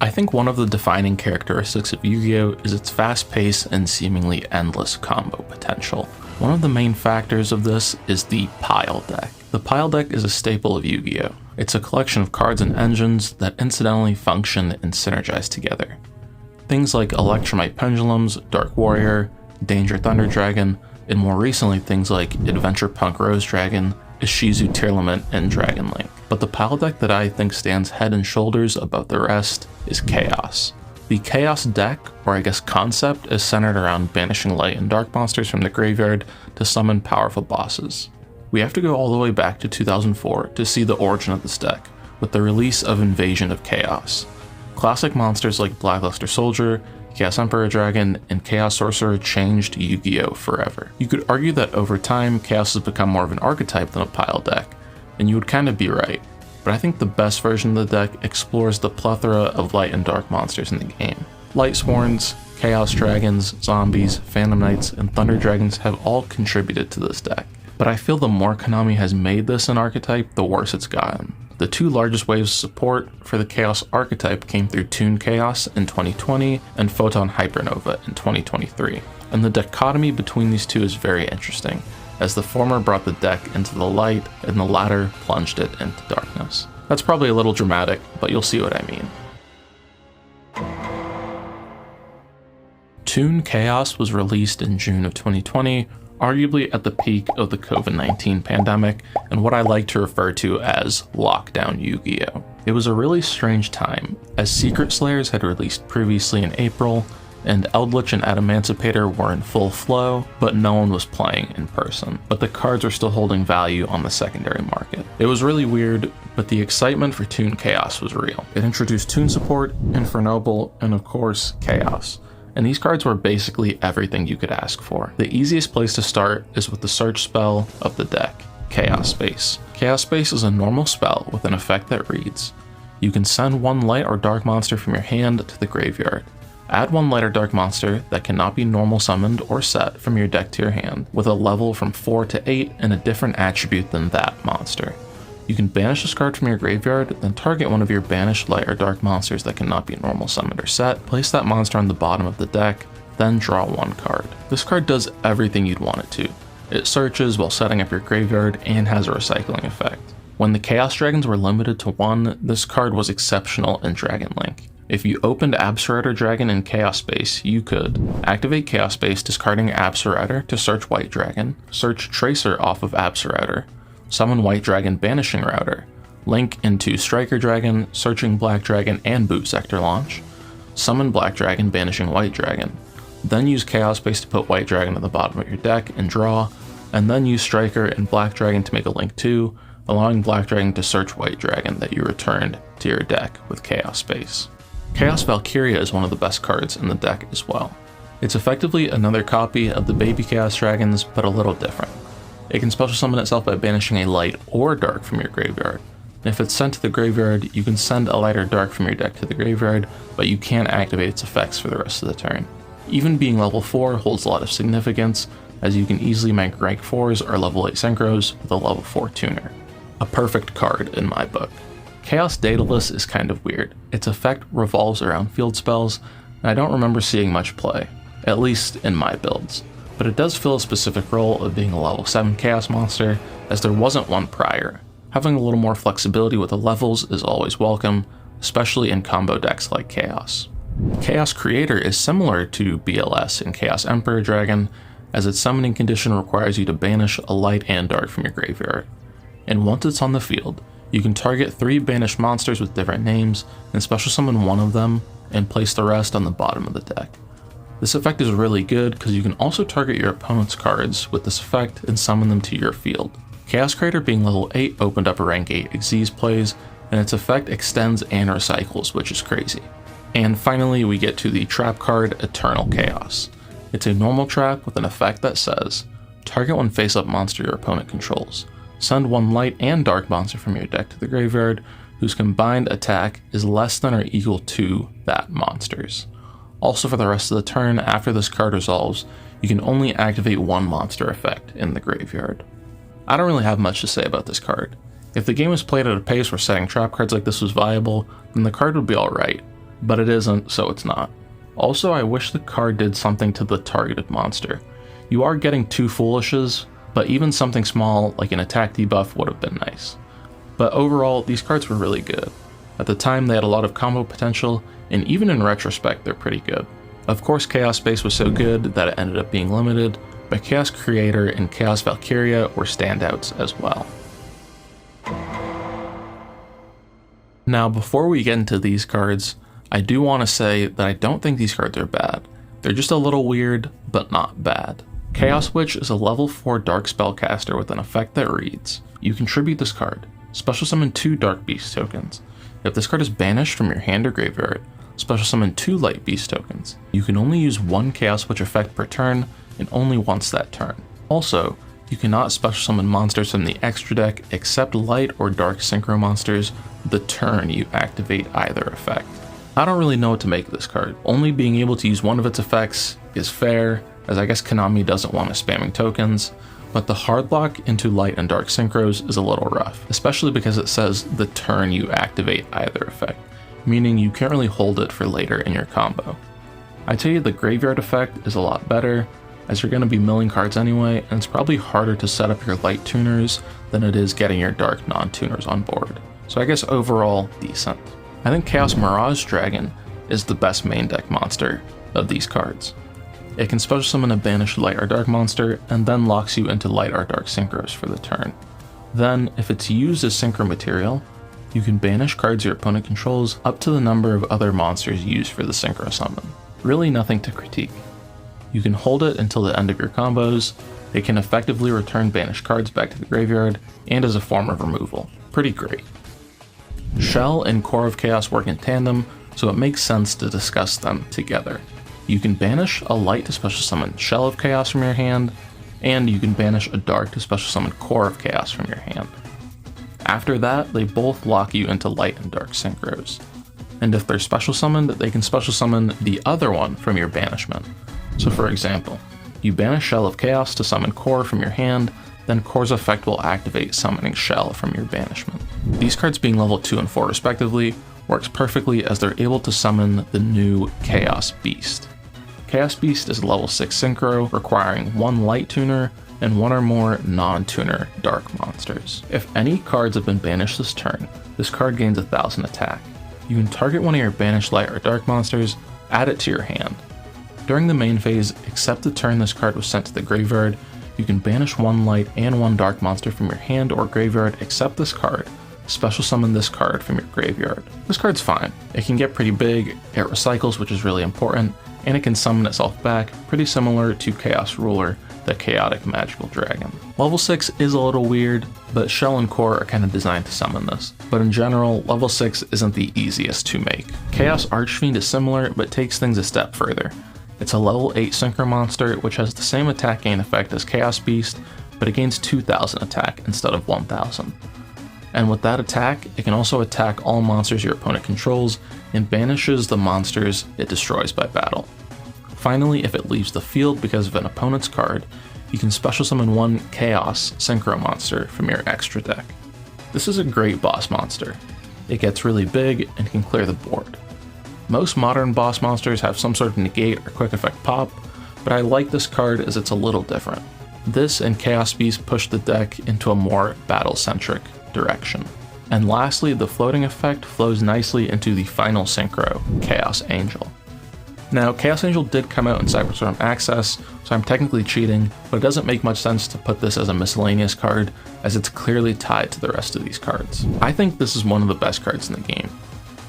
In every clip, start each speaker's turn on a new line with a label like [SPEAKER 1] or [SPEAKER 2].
[SPEAKER 1] I think one of the defining characteristics of Yu-Gi-Oh! Is its fast pace and seemingly endless combo potential. One of the main factors of this is the pile deck. The pile deck is a staple of Yu-Gi-Oh! It's a collection of cards and engines that incidentally function and synergize together. Things like Electromite Pendulums, Dark Warrior, Danger Thunder Dragon, and more recently things like Adventure Punk Rose Dragon, Ishizu Tearlament, and Dragon Link. But the pile deck that I think stands head and shoulders above the rest is Chaos. The Chaos deck, or I guess concept, is centered around banishing light and dark monsters from the graveyard to summon powerful bosses. We have to go all the way back to 2004 to see the origin of this deck, with the release of Invasion of Chaos. Classic monsters like Blackluster Soldier, Chaos Emperor Dragon, and Chaos Sorcerer changed Yu-Gi-Oh! Forever. You could argue that over time, Chaos has become more of an archetype than a pile deck, and you would kind of be right, but I think the best version of the deck explores the plethora of light and dark monsters in the game. Light Sworns, Chaos Dragons, Zombies, Phantom Knights, and Thunder Dragons have all contributed to this deck, but I feel the more Konami has made this an archetype, the worse it's gotten. The two largest waves of support for the Chaos archetype came through Toon Chaos in 2020 and Photon Hypernova in 2023, and the dichotomy between these two is very interesting, as the former brought the deck into the light and the latter plunged it into darkness. That's probably a little dramatic, but you'll see what I mean. Toon Chaos was released in June of 2020, arguably at the peak of the COVID-19 pandemic, and what I like to refer to as Lockdown Yu-Gi-Oh! It was a really strange time, as Secret Slayers had released previously in April, and Eldritch and Adamancipator were in full flow, but no one was playing in person. But the cards were still holding value on the secondary market. It was really weird, but the excitement for Toon Chaos was real. It introduced Toon support, Infernoble, and of course, Chaos. And these cards were basically everything you could ask for. The easiest place to start is with the search spell of the deck, Chaos Space. Chaos Space is a normal spell with an effect that reads, you can send one light or dark monster from your hand to the graveyard. Add one light or dark monster that cannot be normal summoned or set from your deck to your hand, with a level from 4 to 8 and a different attribute than that monster. You can banish this card from your graveyard, then target one of your banished light or dark monsters that cannot be normal summoned or set, place that monster on the bottom of the deck, then draw one card. This card does everything you'd want it to. It searches while setting up your graveyard and has a recycling effect. When the Chaos Dragons were limited to 1, this card was exceptional in Dragon Link. If you opened Absolutor Dragon in Chaos Space, you could activate Chaos Space, discarding Absolutor to search White Dragon, search Tracer off of Absolutor, summon White Dragon Banishing Router, link into Striker Dragon, searching Black Dragon and Boot Sector Launch, summon Black Dragon Banishing White Dragon, then use Chaos Space to put White Dragon at the bottom of your deck and draw, and then use Striker and Black Dragon to make a link 2, allowing Black Dragon to search White Dragon that you returned to your deck with Chaos Space. Chaos Valkyria is one of the best cards in the deck as well. It's effectively another copy of the baby Chaos Dragons, but a little different. It can special summon itself by banishing a light or dark from your graveyard. And if it's sent to the graveyard, you can send a light or dark from your deck to the graveyard, but you can't activate its effects for the rest of the turn. Even being level 4 holds a lot of significance, as you can easily make rank 4s or level 8 synchros with a level 4 tuner. A perfect card in my book. Chaos Daedalus is kind of weird. Its effect revolves around field spells, and I don't remember seeing much play, at least in my builds. But it does fill a specific role of being a level 7 Chaos monster, as there wasn't one prior. Having a little more flexibility with the levels is always welcome, especially in combo decks like Chaos. Chaos Creator is similar to BLS in Chaos Emperor Dragon, as its summoning condition requires you to banish a light and dark from your graveyard. And once it's on the field, you can target 3 banished monsters with different names, and special summon one of them, and place the rest on the bottom of the deck. This effect is really good because you can also target your opponent's cards with this effect and summon them to your field. Chaos Creator being level 8 opened up a rank 8 Xyz plays, and its effect extends and recycles, which is crazy. And finally, we get to the trap card Eternal Chaos. It's a normal trap with an effect that says, target one face-up monster your opponent controls. Send one light and dark monster from your deck to the graveyard, whose combined attack is less than or equal to that monster's. Also, for the rest of the turn, after this card resolves, you can only activate one monster effect in the graveyard. I don't really have much to say about this card. If the game was played at a pace where setting trap cards like this was viable, then the card would be alright, but it isn't, so it's not. Also, I wish the card did something to the targeted monster. You are getting 2 Foolishes, but even something small like an attack debuff would have been nice. But overall, these cards were really good. At the time, they had a lot of combo potential, and even in retrospect, they're pretty good. Of course, Chaos Space was so good that it ended up being limited, but Chaos Creator and Chaos Valkyria were standouts as well. Now, before we get into these cards, I do want to say that I don't think these cards are bad. They're just a little weird, but not bad. Chaos Witch is a level 4 Dark Spellcaster with an effect that reads: you contribute this card, special summon 2 Dark Beast tokens. If this card is banished from your hand or graveyard, special summon 2 Light Beast tokens. You can only use 1 Chaos Witch effect per turn, and only once that turn. Also, you cannot special summon monsters from the extra deck except light or dark synchro monsters the turn you activate either effect. I don't really know what to make of this card. Only being able to use one of its effects is fair, as I guess Konami doesn't want us spamming tokens, but the hard lock into light and dark synchros is a little rough, especially because it says the turn you activate either effect, meaning you can't really hold it for later in your combo. I tell you, the graveyard effect is a lot better, as you're going to be milling cards anyway, and it's probably harder to set up your light tuners than it is getting your dark non-tuners on board. So I guess overall, decent. I think Chaos Mirage Dragon is the best main deck monster of these cards. It can special summon a banished light or dark monster, and then locks you into light or dark synchros for the turn. Then, if it's used as synchro material, you can banish cards your opponent controls up to the number of other monsters used for the synchro summon. Really nothing to critique. You can hold it until the end of your combos, it can effectively return banished cards back to the graveyard, and as a form of removal. Pretty great. Shell and Core of Chaos work in tandem, so it makes sense to discuss them together. You can banish a light to special summon Shell of Chaos from your hand, and you can banish a dark to special summon Core of Chaos from your hand. After that, they both lock you into light and dark synchros. And if they're special summoned, they can special summon the other one from your banishment. So for example, you banish Shell of Chaos to summon Core from your hand, then Core's effect will activate summoning Shell from your banishment. These cards being level 2 and 4 respectively works perfectly as they're able to summon the new Chaos Beast. Chaos Beast is a level 6 synchro requiring 1 light tuner and 1 or more non-tuner dark monsters. If any cards have been banished this turn, this card gains 1000 attack. You can target one of your banished light or dark monsters, add it to your hand. During the main phase, except the turn this card was sent to the graveyard, you can banish 1 light and 1 dark monster from your hand or graveyard except this card, special summon this card from your graveyard. This card's fine. It can get pretty big, it recycles, which is really important, and it can summon itself back, pretty similar to Chaos Ruler, the chaotic magical dragon. Level 6 is a little weird, but Shell and Core are kind of designed to summon this. But in general, level 6 isn't the easiest to make. Chaos Archfiend is similar, but takes things a step further. It's a level 8 synchro monster, which has the same attack gain effect as Chaos Beast, but it gains 2000 attack instead of 1000. And with that attack, it can also attack all monsters your opponent controls, and banishes the monsters it destroys by battle. Finally, if it leaves the field because of an opponent's card, you can special summon 1 Chaos Synchro monster from your extra deck. This is a great boss monster. It gets really big and can clear the board. Most modern boss monsters have some sort of negate or quick effect pop, but I like this card as it's a little different. This and Chaos Beast push the deck into a more battle-centric direction. And lastly, the floating effect flows nicely into the final synchro, Chaos Angel. Now, Chaos Angel did come out in Cyberstorm Access, so I'm technically cheating, but it doesn't make much sense to put this as a miscellaneous card, as it's clearly tied to the rest of these cards. I think this is one of the best cards in the game.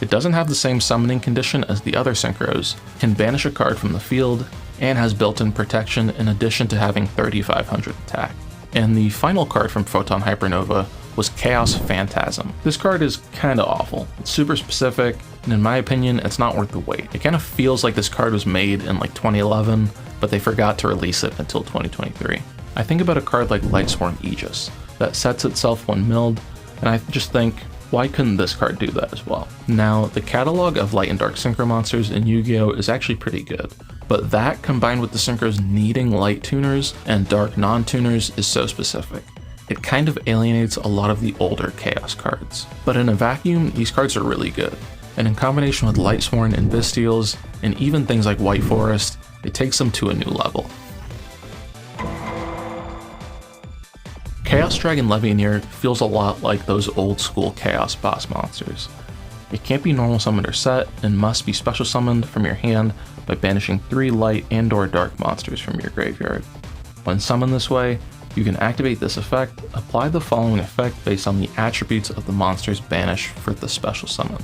[SPEAKER 1] It doesn't have the same summoning condition as the other synchros, can banish a card from the field, and has built-in protection in addition to having 3500 attack. And the final card from Photon Hypernova was Chaos Phantasm. This card is kinda awful. It's super specific, and in my opinion, it's not worth the wait. It kinda feels like this card was made in like 2011, but they forgot to release it until 2023. I think about a card like Lightsworn Aegis, that sets itself when milled, and I just think, why couldn't this card do that as well? Now, the catalog of light and dark synchro monsters in Yu-Gi-Oh! Is actually pretty good, but that combined with the synchros needing light tuners and dark non-tuners is so specific. It kind of alienates a lot of the older Chaos cards. But in a vacuum, these cards are really good. and in combination with Lightsworn and Bestials, and even things like White Forest, it takes them to a new level. Chaos Dragon Levianeer feels a lot like those old school Chaos boss monsters. It can't be normal summoned or set, and must be special summoned from your hand by banishing 3 light and/or dark monsters from your graveyard. When summoned this way, you can activate this effect, apply the following effect based on the attributes of the monsters banished for the special summon.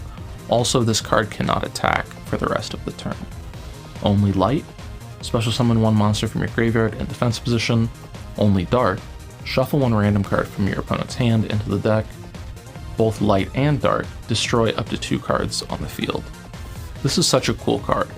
[SPEAKER 1] Also, this card cannot attack for the rest of the turn. Only light, special summon 1 monster from your graveyard in defense position. Only dark, shuffle 1 random card from your opponent's hand into the deck. Both light and dark, destroy up to 2 cards on the field. This is such a cool card.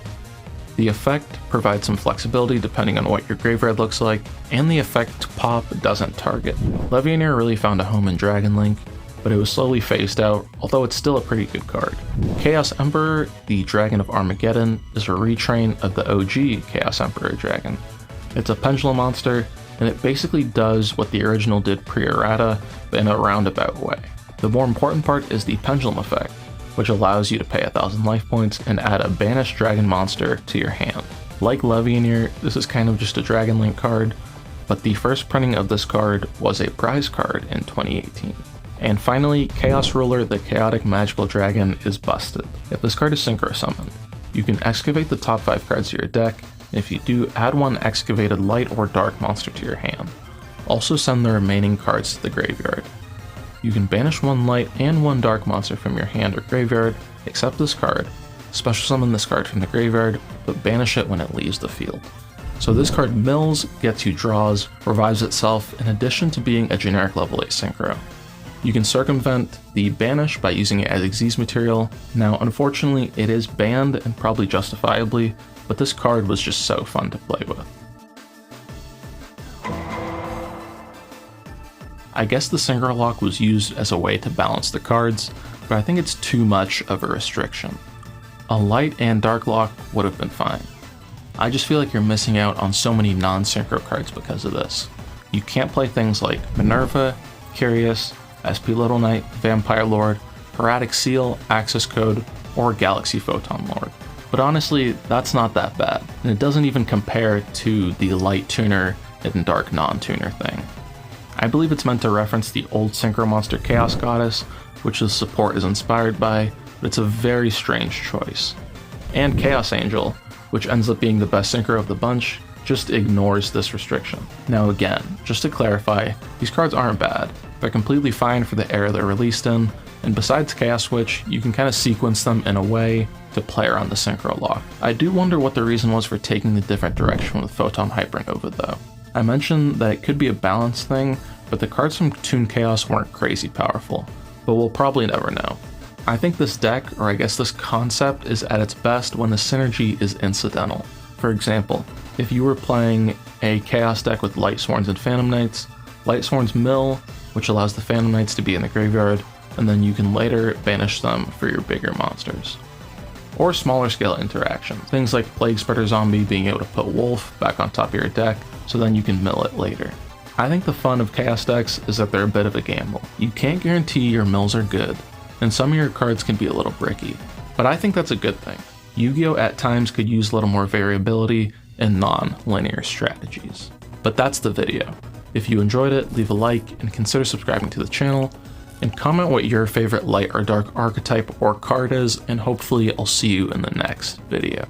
[SPEAKER 1] The effect provides some flexibility depending on what your graveyard looks like, and the effect pop doesn't target. Levianeer really found a home in Dragon Link, but it was slowly phased out, although it's still a pretty good card. Chaos Emperor, the Dragon of Armageddon, is a retrain of the OG Chaos Emperor Dragon. It's a pendulum monster, and it basically does what the original did pre-errata, but in a roundabout way. The more important part is the pendulum effect, which allows you to pay 1,000 life points and add a banished dragon monster to your hand. Like Levianeer, this is kind of just a Dragon Link card, but the first printing of this card was a prize card in 2018. And finally, Chaos Ruler, the Chaotic Magical Dragon, is busted. If this card is synchro summoned, you can excavate the top 5 cards of your deck, and if you do, add 1 excavated light or dark monster to your hand. Also send the remaining cards to the graveyard. You can banish 1 light and 1 dark monster from your hand or graveyard, except this card, special summon this card from the graveyard, but banish it when it leaves the field. So this card mills, gets you draws, revives itself, in addition to being a generic level 8 synchro. You can circumvent the banish by using it as Xyz material. Now unfortunately it is banned, and probably justifiably, but this card was just so fun to play with. I guess the synchro lock was used as a way to balance the cards, but I think it's too much of a restriction. A light and dark lock would have been fine. I just feel like you're missing out on so many non-synchro cards because of this. You can't play things like Minerva, Curious, SP Little Knight, Vampire Lord, Hieratic Seal, Access Code, or Galaxy Photon Lord. But honestly, that's not that bad, and it doesn't even compare to the light tuner and dark non-tuner thing. I believe it's meant to reference the old synchro monster Chaos Goddess, which the support is inspired by, but it's a very strange choice. And Chaos Angel, which ends up being the best synchro of the bunch, just ignores this restriction. Now again, just to clarify, these cards aren't bad. They're completely fine for the era they're released in, and besides Chaos Switch, you can kind of sequence them in a way to play around the synchro lock. I do wonder what the reason was for taking the different direction with Photon Hypernova though. I mentioned that it could be a balance thing, but the cards from Toon Chaos weren't crazy powerful, but we'll probably never know. I think this deck, or I guess this concept, is at its best when the synergy is incidental. For example, if you were playing a Chaos deck with Lightsworns and Phantom Knights, Lightsworns mill, which allows the Phantom Knights to be in the graveyard, and then you can later banish them for your bigger monsters. Or smaller scale interactions, things like Plague Spreader Zombie being able to put Wolf back on top of your deck, so then you can mill it later. I think the fun of Chaos decks is that they're a bit of a gamble. You can't guarantee your mills are good, and some of your cards can be a little bricky, but I think that's a good thing. Yu-Gi-Oh! At times could use a little more variability and non-linear strategies. But that's the video. If you enjoyed it, leave a like and consider subscribing to the channel, and comment what your favorite light or dark archetype or card is, and hopefully I'll see you in the next video.